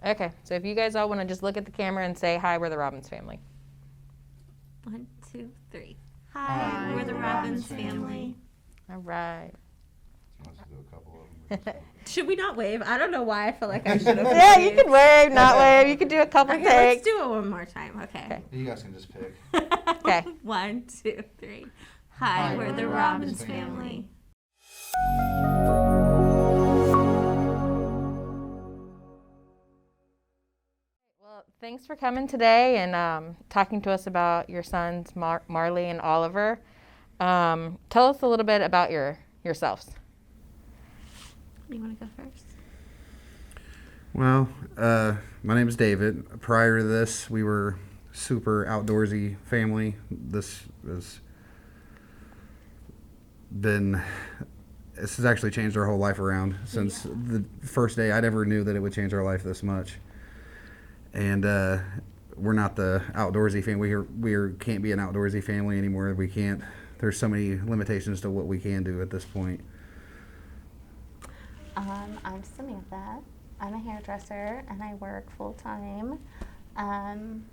Okay, so if you guys all want to just look at the camera and say, hi, we're the Robbins family. 1, 2, 3. Hi, We're the Robbins family. All right. Let's do a couple of them. Should we not wave? I don't know why I feel like I should have. Yeah, you can wave, not wave. You can do a couple Okay, let's takes. do it one more time. Okay. Okay. You guys can just pick. Okay. 1, 2, 3. Hi, we're the Robbins family. Well, thanks for coming today and talking to us about your sons, Marley and Oliver. Tell us a little bit about yourselves. You want to go first? Well, my name is David. Prior to this, we were super outdoorsy family. This has actually changed our whole life around since the first day I ever knew that it would change our life this much. And we're not the outdoorsy family. We can't be an outdoorsy family anymore. We can't. There's so many limitations to what we can do at this point. I'm Samantha. I'm a hairdresser and I work full time. And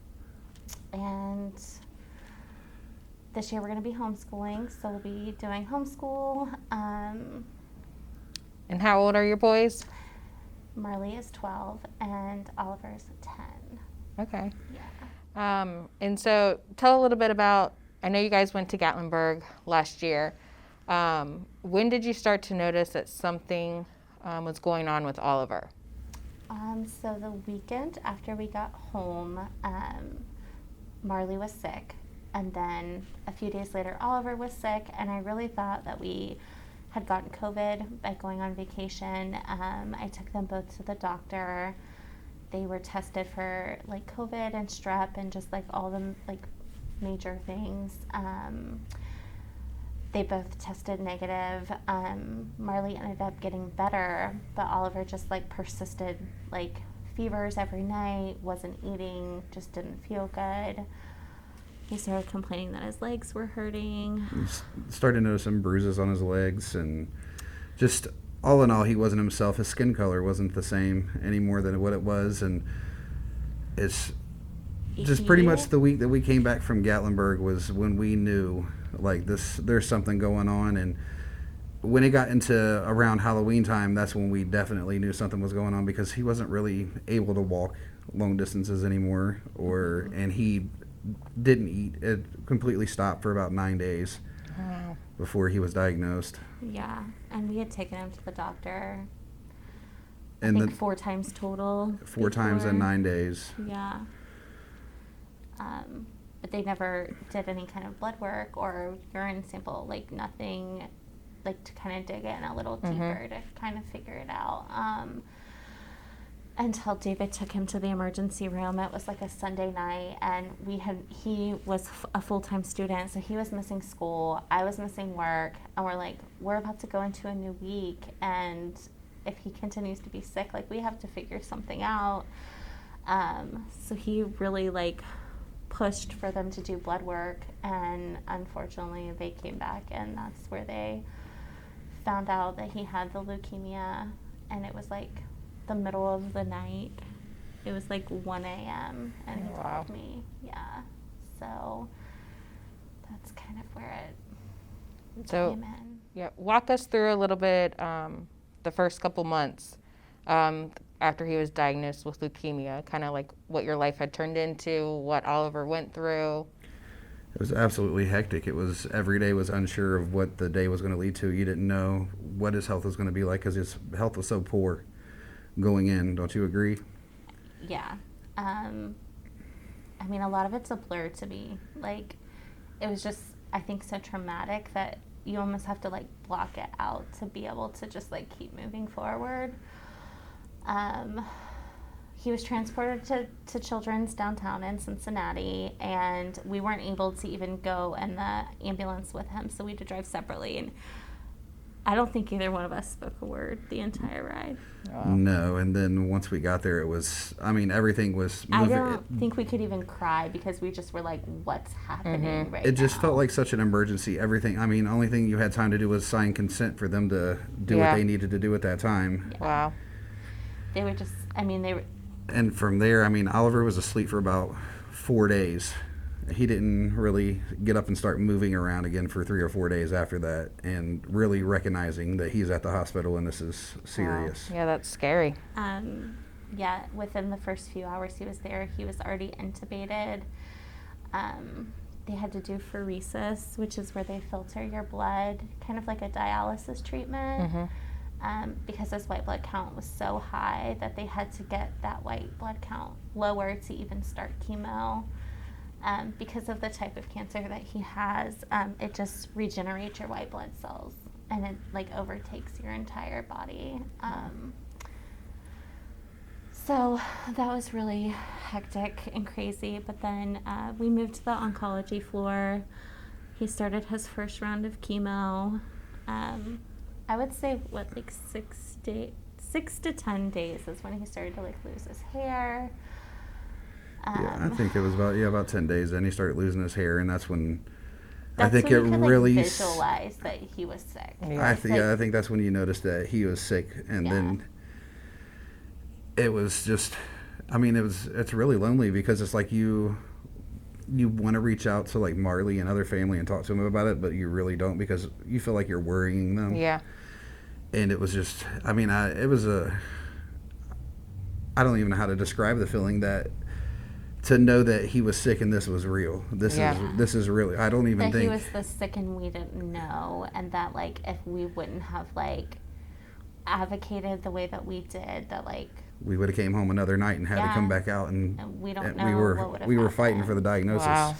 this year we're going to be homeschooling, so we'll be doing homeschool. And how old are your boys? Marley is 12 and Oliver is 10. Okay. Yeah. And so tell a little bit about, I know you guys went to Gatlinburg last year. When did you start to notice that something was going on with Oliver? So the weekend after we got home, Marley was sick. And then a few days later, Oliver was sick. And I really thought that we had gotten COVID by going on vacation. I took them both to the doctor. They were tested for like COVID and strep and just like all the like major things. They both tested negative. Marley ended up getting better, but Oliver just like persisted, like fevers every night, wasn't eating, just didn't feel good. He started complaining that his legs were hurting. Started to notice some bruises on his legs, and just all in all, he wasn't himself. His skin color wasn't the same anymore than what it was, and it's just pretty much the week that we came back from Gatlinburg was when we knew, like, there's something going on. And when it got into around Halloween time, that's when we definitely knew something was going on, because he wasn't really able to walk long distances anymore, and he didn't eat. It completely stopped for about 9 days before he was diagnosed. Yeah, and we had taken him to the doctor, And I think 4 times total. 4 times in before. 9 days. Yeah. But they never did any kind of blood work or urine sample, like nothing, like to kind of dig in a little deeper to kind of figure it out. Until David took him to the emergency room. It was like a Sunday night, and he was a full-time student, so he was missing school. I was missing work, and we're like, we're about to go into a new week, and if he continues to be sick, like, we have to figure something out. So he really like pushed for them to do blood work, and unfortunately they came back, and that's where they found out that he had the leukemia. And it was like the middle of the night. It was like 1 a.m. and he told me. Yeah. So that's kind of where it came in. Yeah, walk us through a little bit the first couple months after he was diagnosed with leukemia, kind of like what your life had turned into, what Oliver went through. It was absolutely hectic. It was, every day was unsure of what the day was going to lead to. You didn't know what his health was going to be like, because his health was so poor going in. Don't you agree? Yeah. I mean, a lot of it's a blur to me. Like, it was just, I think, so traumatic that you almost have to like block it out to be able to just like keep moving forward. He was transported to Children's downtown in Cincinnati, and we weren't able to even go in the ambulance with him, so we had to drive separately. And I don't think either one of us spoke a word the entire ride. No, and then once we got there, it was, I mean, everything was moving. I don't think we could even cry, because we just were like, what's happening right now? It just felt like such an emergency. Everything, I mean, the only thing you had time to do was sign consent for them to do what they needed to do at that time. Yeah. Wow. They were just, I mean, And from there, I mean, Oliver was asleep for about 4 days. He didn't really get up and start moving around again for 3 or 4 days after that, and really recognizing that he's at the hospital and this is serious. Wow. Yeah, that's scary. Yeah, within the first few hours he was there, he was already intubated. They had to do pheresis, which is where they filter your blood, kind of like a dialysis treatment. Because his white blood count was so high that they had to get that white blood count lower to even start chemo. Because of the type of cancer that he has, it just regenerates your white blood cells and it like overtakes your entire body. So that was really hectic and crazy. But then we moved to the oncology floor. He started his first round of chemo. I would say like 6 to 10 days is when he started to like lose his hair. Yeah, I think it was about 10 days. Then he started losing his hair, and that's when That's I think when it you could, really like, visualize that he was sick. Yeah. I think that's when you noticed that he was sick, and then it was just, I mean, it's really lonely because it's like you want to reach out to like Marley and other family and talk to them about it, but you really don't because you feel like you're worrying them. Yeah. And it was just, I mean, I don't even know how to describe the feeling that to know that he was sick and this was real. This is really, I don't even That think he was this sick and we didn't know, and that like if we wouldn't have like advocated the way that we did, that like we would have came home another night and had to come back out, and we don't and know what would have we were fighting happened. for the diagnosis. Wow.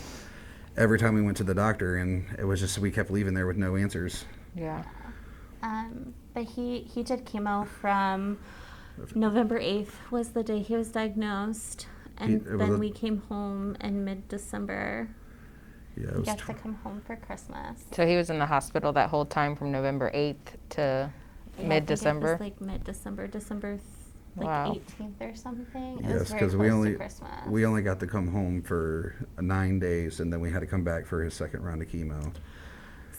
Every time we went to the doctor, and it was just we kept leaving there with no answers. Yeah. But he did chemo from November 8th was the day he was diagnosed, and then we came home in mid-December. Yeah, He got to come home for Christmas. So he was in the hospital that whole time from November 8th to mid-December? I think it was like mid-December, December like Wow. 18th or something. It Yes, was very because close to Christmas. we only got to come home for 9 days, and then we had to come back for his second round of chemo.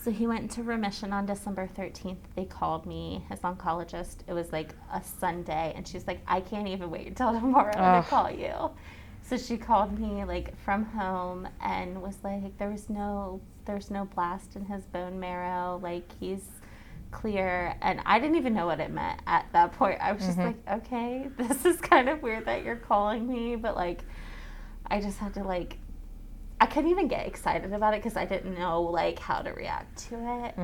So he went into remission on December 13th. They called me, his oncologist. It was like a Sunday, and she's like, I can't even wait until tomorrow to call you. So she called me like from home and was like, there's no blast in his bone marrow. Like he's clear. And I didn't even know what it meant at that point. I was just like, okay, this is kind of weird that you're calling me, but like I just had to like, I couldn't even get excited about it because I didn't know like how to react to it.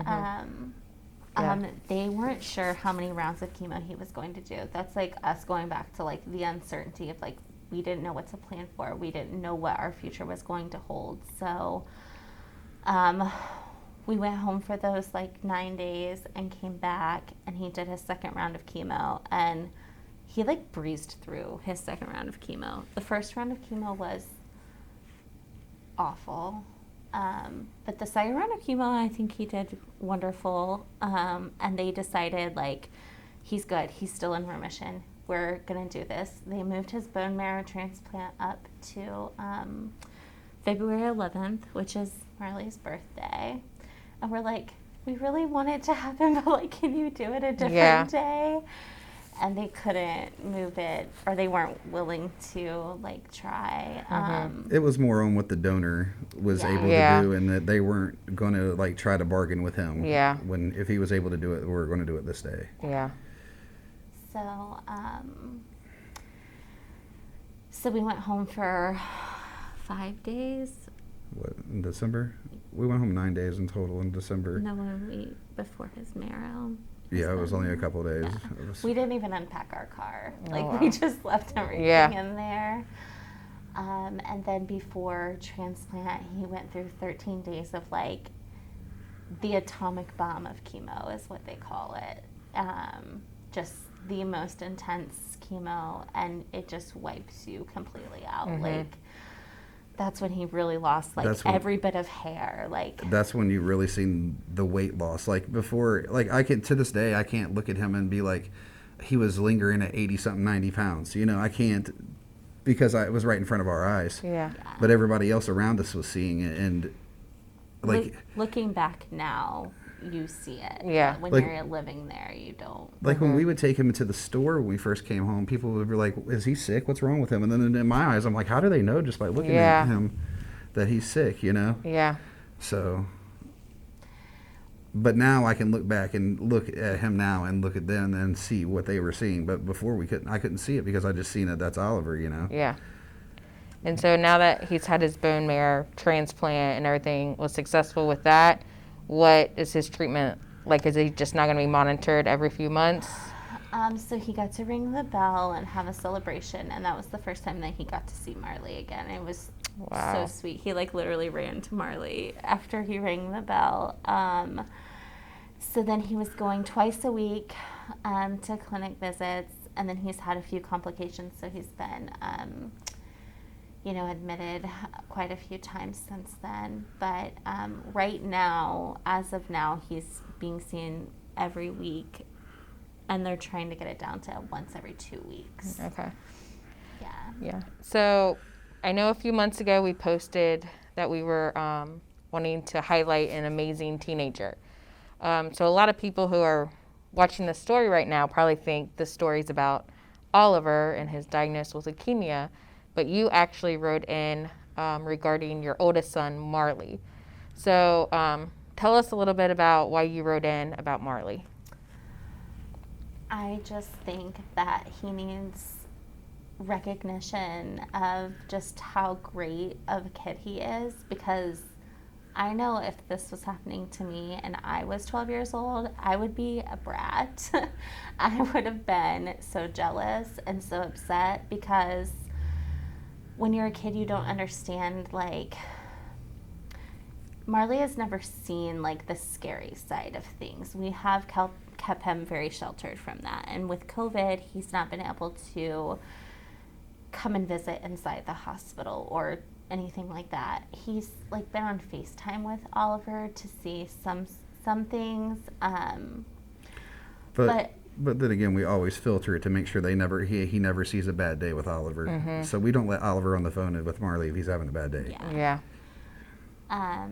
They weren't sure how many rounds of chemo he was going to do. That's like us going back to like the uncertainty of like we didn't know what to plan for. We didn't know what our future was going to hold. So we went home for those like 9 days and came back, and he did his second round of chemo, and he like breezed through his second round of chemo. The first round of chemo was awful. But the second round of chemo, I think he did wonderful. And they decided like, he's good. He's still in remission. We're going to do this. They moved his bone marrow transplant up to February 11th, which is Marley's birthday. And we're like, we really want it to happen, but like, can you do it a different day? And they couldn't move it, or they weren't willing to like try. It was more on what the donor was able to do, and that they weren't going to like try to bargain with him. Yeah. When if he was able to do it, we're going to do it this day. Yeah. So we went home for 5 days. What, in December? We went home 9 days in total in December. No, before his marrow. Yeah, it was only a couple of days. Yeah. Was, We didn't even unpack our car. Like, wow. we just left everything in there. And then before transplant, he went through 13 days of, like, the atomic bomb of chemo is what they call it. Just the most intense chemo, and it just wipes you completely out. Like, that's when he really lost like every bit of hair. Like that's when you really seen the weight loss. Like before, like I can to this day I can't look at him and be like, he was lingering at 80 something 90 pounds. You know, I can't, because it was right in front of our eyes. Yeah. But everybody else around us was seeing it, and like looking back now, you see it. Yeah. But when Like- you're living there, you don't. Like when we would take him to the store when we first came home, people would be like, "Is he sick? What's wrong with him?" And then in my eyes, I'm like, "How do they know just by looking Yeah. at him that he's sick?" You know. Yeah. So, but now I can look back and look at him now and look at them and see what they were seeing. But before I couldn't see it because I just seen it. That's Oliver, you know. Yeah. And so now that he's had his bone marrow transplant and everything was successful with that, what is his treatment like? Is he just not going to be monitored every few months? So he got to ring the bell and have a celebration, and that was the first time that he got to see Marley again. It was Wow. so sweet. He like literally ran to Marley after he rang the bell. So then he was going twice a week to clinic visits, and then he's had a few complications, so he's been admitted quite a few times since then. But right now, as of now, he's being seen every week, and they're trying to get it down to once every 2 weeks. Okay. Yeah. Yeah. So I know a few months ago we posted that we were wanting to highlight an amazing teenager. So a lot of people who are watching this story right now probably think the story's about Oliver and his diagnosis with leukemia, but you actually wrote in regarding your oldest son, Marley. So tell us a little bit about why you wrote in about Marley. I just think that he needs recognition of just how great of a kid he is, because I know if this was happening to me and I was 12 years old, I would be a brat. I would have been so jealous and so upset, because when you're a kid, you don't understand, like, Marley has never seen, like, the scary side of things. We have kept him very sheltered from that. And with COVID, he's not been able to come and visit inside the hospital or anything like that. He's, like, been on FaceTime with Oliver to see some things. But then again, we always filter it to make sure he never sees a bad day with Oliver. Mm-hmm. So we don't let Oliver on the phone with Marley if he's having a bad day. Yeah. Yeah.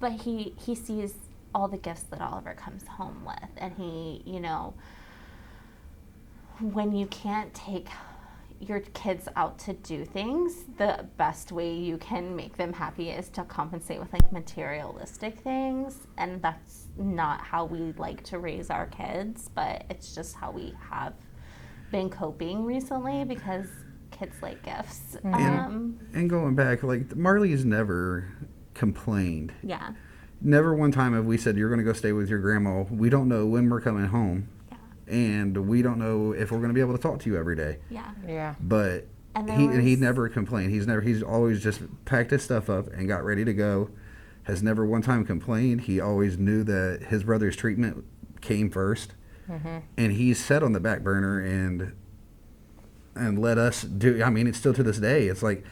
But he sees all the gifts that Oliver comes home with, and he, when you can't take your kids out to do things, the best way you can make them happy is to compensate with, like, materialistic things, and that's not how we like to raise our kids, but it's just how we have been coping recently, because kids like gifts. And going back, like, Marley's never complained. Yeah. Never one time have we said, "You're going to go stay with your grandma. We don't know when we're coming home, and we don't know if we're going to be able to talk to you every day." Yeah. Yeah. But And he never complained. He's always just packed his stuff up and got ready to go. Has never one time complained. He always knew that his brother's treatment came first, and he's set on the back burner and let us do. I mean, it's still to this day. It's like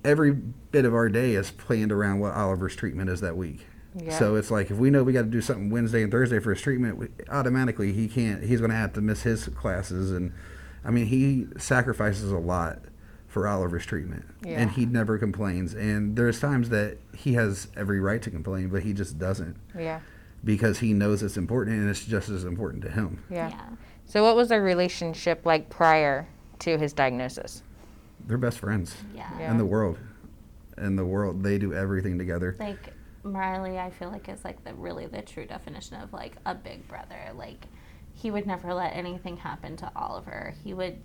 every bit of our day is planned around what Oliver's treatment is that week. Yeah. So it's like if we know we got to do something Wednesday and Thursday for his treatment, automatically he's going to have to miss his classes. And I mean, he sacrifices a lot for Oliver's treatment, and he never complains. And there's times that he has every right to complain, but he just doesn't, Yeah. because he knows it's important, and it's just as important to him. Yeah. Yeah. So what was their relationship like prior to his diagnosis? They're best friends Yeah. in the world. In the world, they do everything together. Like, Marley, I feel like, is, like, the true definition of, like, a big brother. Like, he would never let anything happen to Oliver. He would,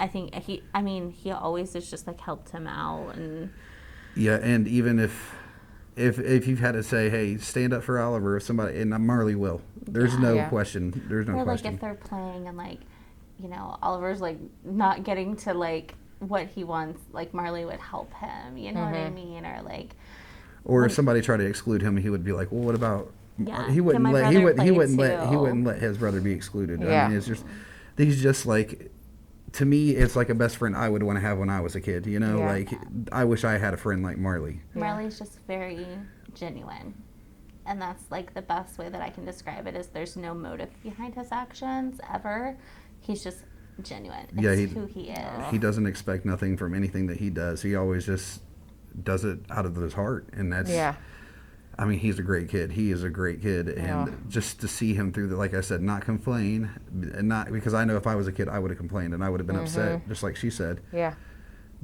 he always has just, like, helped him out. And Yeah, and even if you've had to say, "Hey, stand up for Oliver," if somebody, and Marley will. There's no Yeah. question. There's no or, like, question. if they're playing and, like, Oliver's, like, not getting to, like, what he wants, like, Marley would help him. You know what I mean? Or, like... Or if somebody tried to exclude him, he would be like, "Well, what about?" Yeah, He wouldn't can my let. He brother would. He play wouldn't let. He too? wouldn't let his brother be excluded. Yeah. I mean, it's just. He's just like. To me, it's like a best friend I would want to have when I was a kid. You know, Yeah. like I wish I had a friend like Marley. Marley's just very genuine. And that's, like, the best way that I can describe it, is there's no motive behind his actions, ever. He's just genuine. It's who he is. He doesn't expect nothing from anything that he does. He always just does it out of his heart, and that's. Yeah. I mean, he's a great kid. He is a great kid. Yeah. And just to see him through the, like I said, not complain, and not, because I know if I was a kid, I would have complained and I would have been upset, just like she said. Yeah.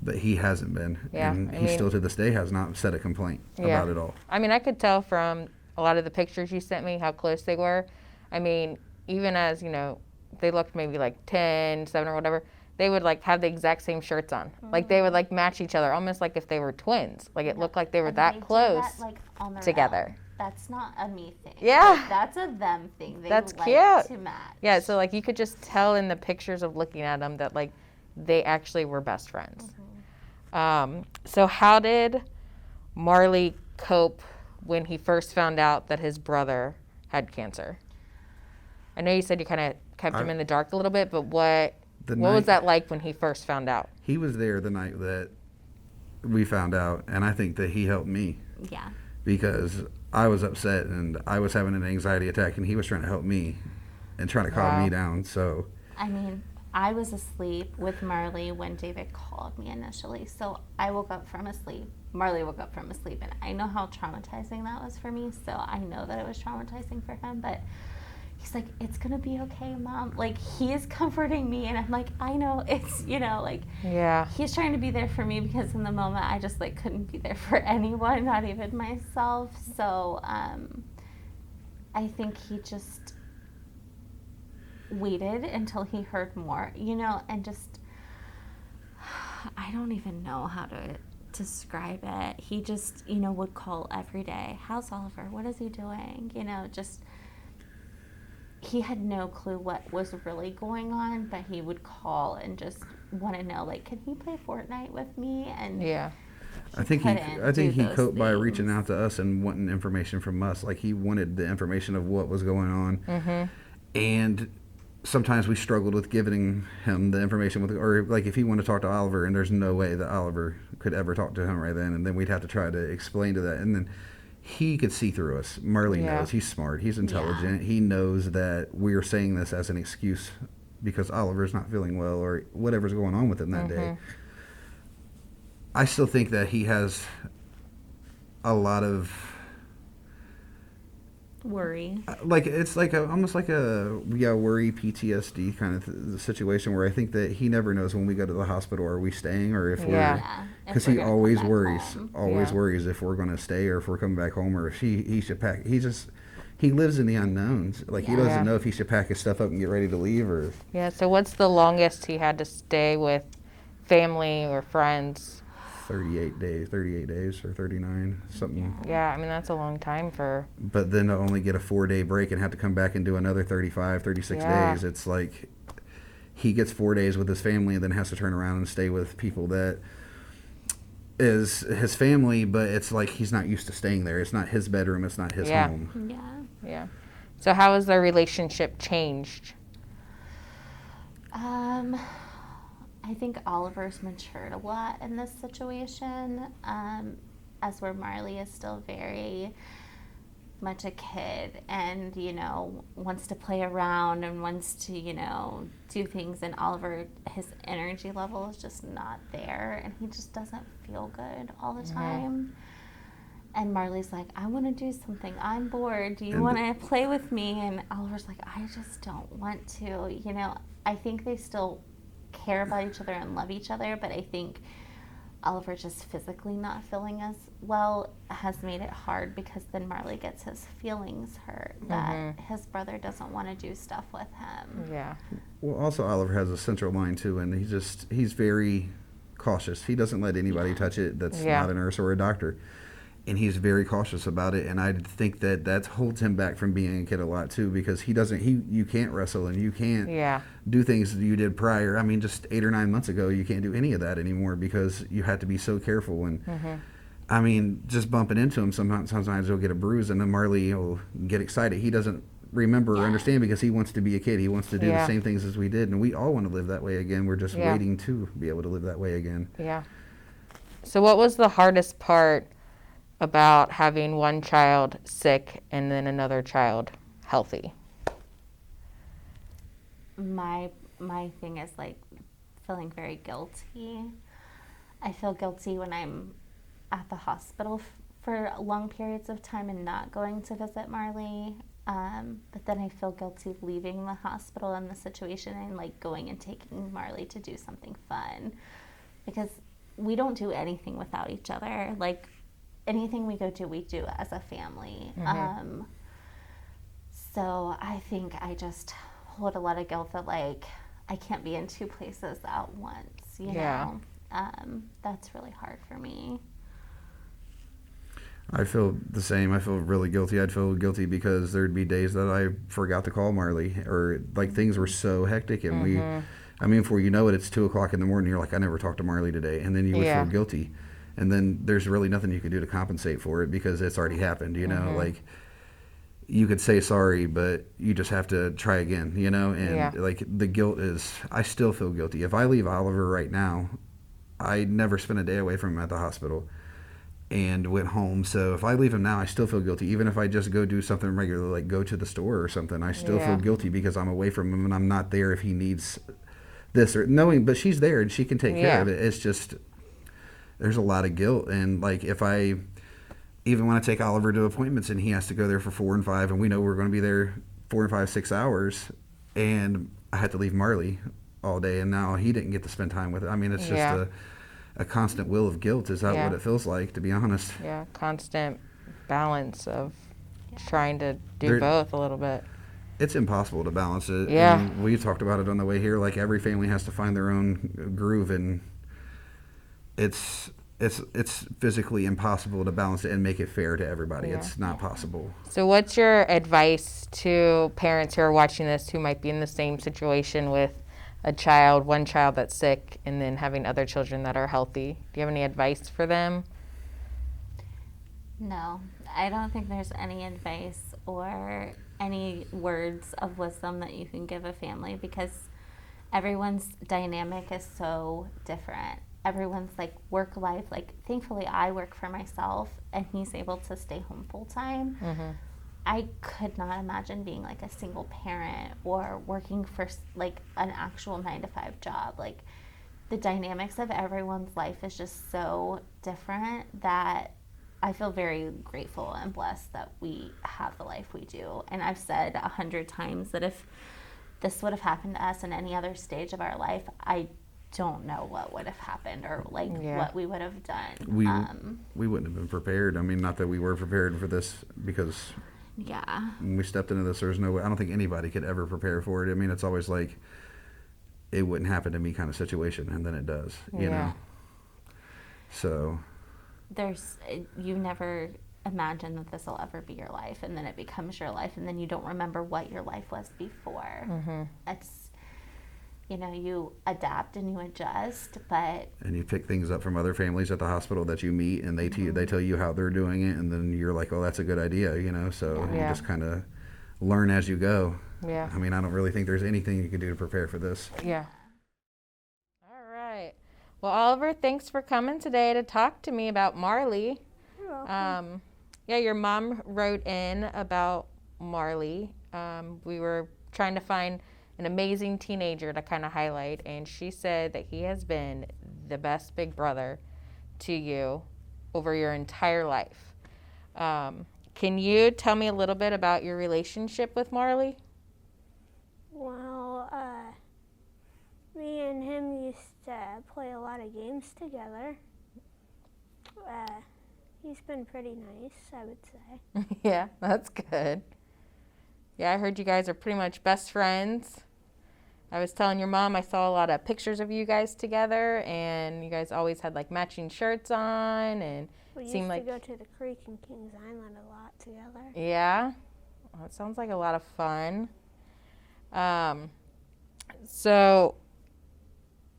But he hasn't been. Yeah, And I he mean- still to this day has not said a complaint Yeah. about it all. I mean, I could tell from a lot of the pictures you sent me how close they were. I mean, even as, you know, they looked maybe like 10, 7 or whatever, they would like have the exact same shirts on. Like they would like match each other, almost like if they were twins. Like it looked like they were And that they do close that, like, on their together. own. That's not a me thing. Yeah. Like, that's a them thing. They That's like cute. to match. Yeah, so like you could just tell in the pictures of looking at them that like they actually were best friends. So how did Marley cope when he first found out that his brother had cancer? I know you said you kind of kept him in the dark a little bit, but what was night- that like when he first found out? He was there the night that we found out, and I think that he helped me Yeah. because I was upset and I was having an anxiety attack, and he was trying to help me and trying to calm Wow. me down. So I mean, I was asleep with Marley when David called me initially. So I woke up from asleep. Marley woke up from asleep. And I know how traumatizing that was for me. So I know that it was traumatizing for him. But he's like, it's going to be okay, Mom. Like, he is comforting me. And I'm like, I know it's, you know, like, Yeah. he's trying to be there for me because in the moment I just, like, couldn't be there for anyone, not even myself. So I think he just waited until he heard more, you know, and just, I don't even know how to describe it. He just, you know, would call every day. How's Oliver? What is he doing? You know, just, he had no clue what was really going on, but he would call and just want to know, like, can he play Fortnite with me? And Yeah. I think couldn't he do those coped by reaching things. out to us and wanting information from us. Like he wanted the information of what was going on, and sometimes we struggled with giving him the information with, or like if he wanted to talk to Oliver, and there's no way that Oliver could ever talk to him right then, and then we'd have to try to explain to that, and then he could see through us. Marley Yeah. knows. He's smart. He's intelligent. He knows that we're saying this as an excuse because Oliver's not feeling well or whatever's going on with him that day. I still think that he has a lot of worry. like it's like almost like a worry PTSD kind of situation where I think that he never knows when we go to the hospital, are we staying or if Yeah. we're, Yeah. because If we're he gonna come always back worries, home. always Yeah. worries if we're going to stay or if we're coming back home or if he should pack. He lives in the unknowns. Like he Yeah. doesn't Yeah. know if he should pack his stuff up and get ready to leave or. Yeah. So what's the longest he had to stay with family or friends? 38 days or 39, something. Yeah. I mean, that's a long time for. But then to only get a 4-day break and have to come back and do another 35, 36 Yeah. days, it's like he gets 4 days with his family and then has to turn around and stay with people that is his family, but it's like he's not used to staying there. It's not his bedroom. It's not his Yeah. home. Yeah. Yeah. So how has their relationship changed? I think Oliver's matured a lot in this situation, as where Marley is still very much a kid and, you know, wants to play around and wants to, you know, do things. And Oliver, his energy level is just not there and he just doesn't feel good all the time. And Marley's like, I want to do something. I'm bored. Do you And want to play with me? And Oliver's like, I just don't want to. You know, I think they still care about each other and love each other, but I think Oliver just physically not feeling as well has made it hard because then Marley gets his feelings hurt that his brother doesn't want to do stuff with him. Yeah. Well, also Oliver has a central line too, and he's very cautious. He doesn't let anybody touch it that's Yeah. not a nurse or a doctor. And he's very cautious about it, and I think that holds him back from being a kid a lot too, because you can't wrestle and you can't Yeah. do things that you did prior. I mean, just 8 or 9 months ago, you can't do any of that anymore because you had to be so careful. And I mean, just bumping into him, sometimes he'll get a bruise, and then Marley will get excited. He doesn't remember or understand because he wants to be a kid. He wants to do the same things as we did, and we all want to live that way again. We're just waiting to be able to live that way again. Yeah. So what was the hardest part about having one child sick and then another child healthy? My thing is like feeling very guilty. I feel guilty when I'm at the hospital for long periods of time and not going to visit Marley. But then I feel guilty leaving the hospital in the situation and like going and taking Marley to do something fun, because we don't do anything without each other. Like anything we do as a family. So I think I just hold a lot of guilt that like I can't be in two places at once, you know? That's really hard for me. I feel the same. I feel really guilty. I'd feel guilty because there'd be days that I forgot to call Marley, or like things were so hectic, and before you know it, it's 2:00 in the morning. You're like, I never talked to Marley today, and then you would feel guilty, and then there's really nothing you can do to compensate for it because it's already happened. You know, like you could say sorry, but you just have to try again. You know, and like the guilt is, I still feel guilty. If I leave Oliver right now, I never spent a day away from him at the hospital and went home. So if I leave him now, I still feel guilty. Even if I just go do something regular, like go to the store or something, I still feel guilty because I'm away from him and I'm not there if he needs this or knowing, but she's there and she can take care of it. It's just, there's a lot of guilt. And like if I even want to take Oliver to appointments and he has to go there for 4 and 5 and we know we're going to be there 4 and 5, 6 hours, and I had to leave Marley all day and now he didn't get to spend time with it. I mean, it's just a constant will of guilt. Is that what it feels like, to be honest? Yeah, constant balance of trying to do both a little bit. It's impossible to balance it. Yeah. And we talked about it on the way here. Like every family has to find their own groove, and it's physically impossible to balance it and make it fair to everybody. It's not possible. So what's your advice to parents who are watching this who might be in the same situation with one child that's sick and then having other children that are healthy? Do you have any advice for them? No, I don't think there's any advice or any words of wisdom that you can give a family, because everyone's dynamic is so different. Everyone's like work life, like thankfully I work for myself and he's able to stay home full time. I could not imagine being like a single parent or working for like an actual 9-to-5 job. Like the dynamics of everyone's life is just so different that I feel very grateful and blessed that we have the life we do. And I've said 100 times that if this would have happened to us in any other stage of our life, I don't know what would have happened or like what we would have done. We wouldn't have been prepared. I mean, not that we were prepared for this, because when we stepped into this, there's no way. I don't think anybody could ever prepare for it. I mean, it's always like it wouldn't happen to me kind of situation, and then it does, you know? So you never imagine that this will ever be your life, and then it becomes your life, and then you don't remember what your life was before. It's, you know, you adapt and you adjust, and you pick things up from other families at the hospital that you meet, and they tell you how they're doing it, and then you're like, oh, that's a good idea, you know? So you just kind of learn as you go. I mean, I don't really think there's anything you can do to prepare for this. All right. Well, Oliver, thanks for coming today to talk to me about Marley. You're welcome. Your mom wrote in about Marley. We were trying to find an amazing teenager to kind of highlight, and she said that he has been the best big brother to you over your entire life. Can you tell me a little bit about your relationship with Marley? Well, me and him used to play a lot of games together. He's been pretty nice, I would say. Yeah, that's good. Yeah, I heard you guys are pretty much best friends. I was telling your mom I saw a lot of pictures of you guys together, and you guys always had like matching shirts on, and we seemed like to go to the creek in Kings Island a lot together. Yeah, well, it sounds like a lot of fun. So,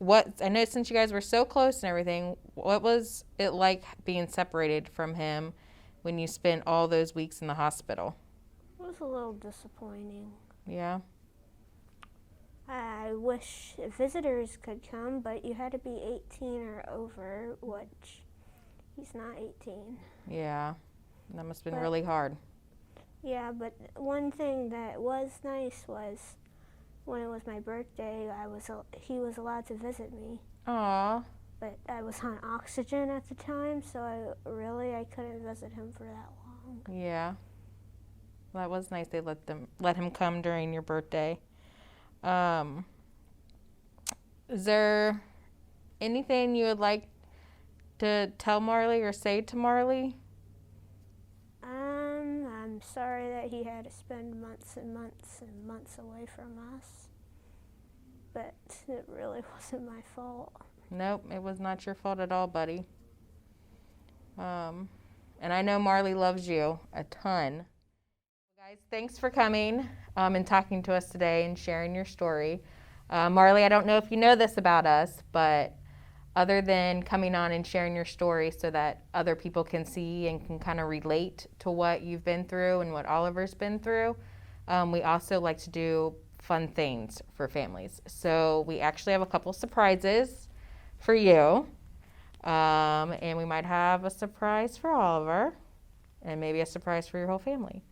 I know since you guys were so close and everything, what was it like being separated from him when you spent all those weeks in the hospital? It was a little disappointing. Yeah. I wish visitors could come, but you had to be 18 or over, which he's not 18. Yeah, that must have been really hard. Yeah, but one thing that was nice was when it was my birthday, he was allowed to visit me. Aw, but I was on oxygen at the time, so I couldn't visit him for that long. Yeah. Well, that was nice. They let him come during your birthday. Is there anything you would like to tell Marley or say to Marley? I'm sorry that he had to spend months and months and months away from us, but it really wasn't my fault. Nope, it was not your fault at all, buddy. And I know Marley loves you a ton. Guys, thanks for coming and talking to us today and sharing your story. Marley, I don't know if you know this about us, but other than coming on and sharing your story so that other people can see and can kind of relate to what you've been through and what Oliver's been through, we also like to do fun things for families. So we actually have a couple surprises for you, and we might have a surprise for Oliver and maybe a surprise for your whole family.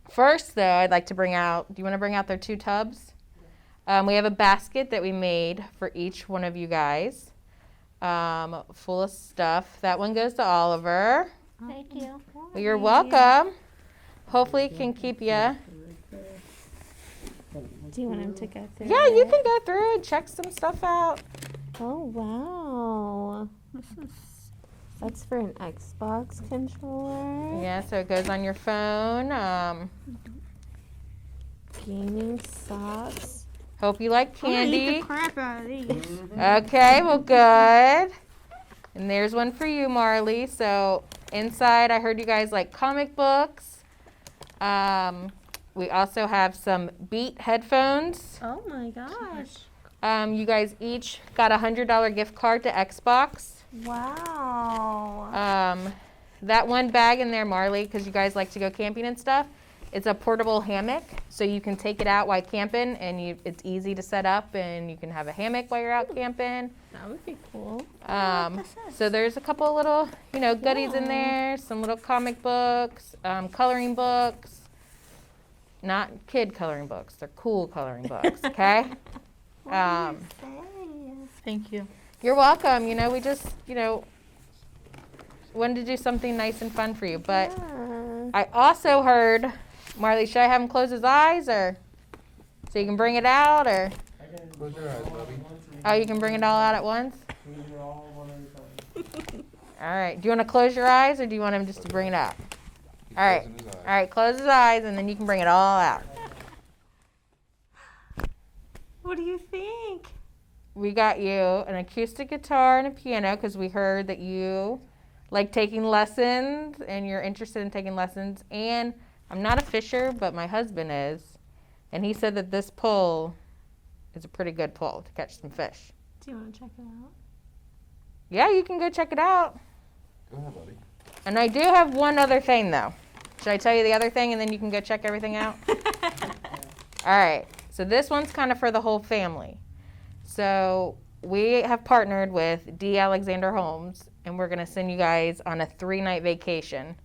First, though, I'd like to bring out, do you want to bring out their 2 tubs? We have a basket that we made for each one of you guys, full of stuff. That one goes to Oliver. Thank you. Well, you're welcome. Hopefully it can keep you. Do you want him to go through? Yeah, you can go through and check some stuff out. Oh wow. That's for an Xbox controller. Yeah, so it goes on your phone. Gaming socks. Hope you like I'm gonna eat candy. the crap out of these. Okay, well, good. And there's one for you, Marley. So inside, I heard you guys like comic books. We also have some Beat headphones. Oh my gosh. You guys each got a $100 gift card to Xbox. Wow. That one bag in there, Marley, because you guys like to go camping and stuff, it's a portable hammock, so you can take it out while camping, and it's easy to set up, and you can have a hammock while you're out camping. That would be cool. So there's a couple little, goodies in there, some little comic books, coloring books. Not kid coloring books, they're cool coloring books, okay? Thank you. You're welcome. We just, wanted to do something nice and fun for you. But Yeah. I also heard, Marley, should I have him close his eyes or so you can bring it out or? Close your eyes, Bubby. Oh, you can bring it all out at once? All right. Do you want to close your eyes or do you want him just to bring it out? He's All right. closing his eyes. All right. Close his eyes and then you can bring it all out. What do you think? We got you an acoustic guitar and a piano because we heard that you like taking lessons and you're interested in taking lessons. And I'm not a fisher, but my husband is. And he said that this pole is a pretty good pole to catch some fish. Do you want to check it out? Yeah, you can go check it out. Go ahead, buddy. And I do have one other thing, though. Should I tell you the other thing and then you can go check everything out? All right. So this one's kind of for the whole family. So we have partnered with D. Alexander Homes, and we're going to send you guys on a 3-night vacation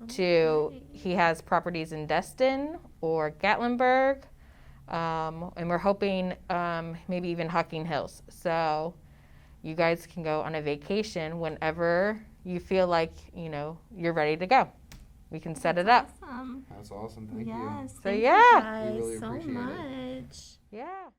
to, he has properties in Destin or Gatlinburg, and we're hoping maybe even Hocking Hills. So you guys can go on a vacation whenever you feel like, you're ready to go. We can set it up. Awesome. That's awesome. Thank you. Yes. So, thank yeah. you guys We really so appreciate it. much. Yeah.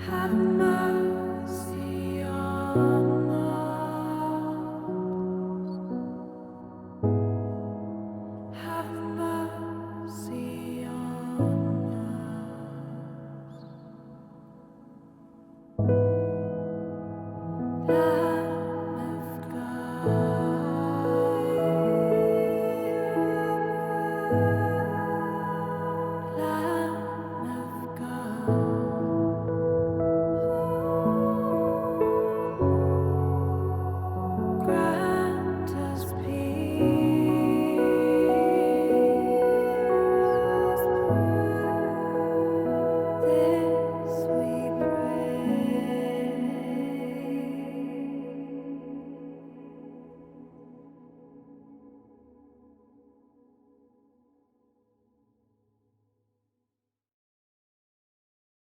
Have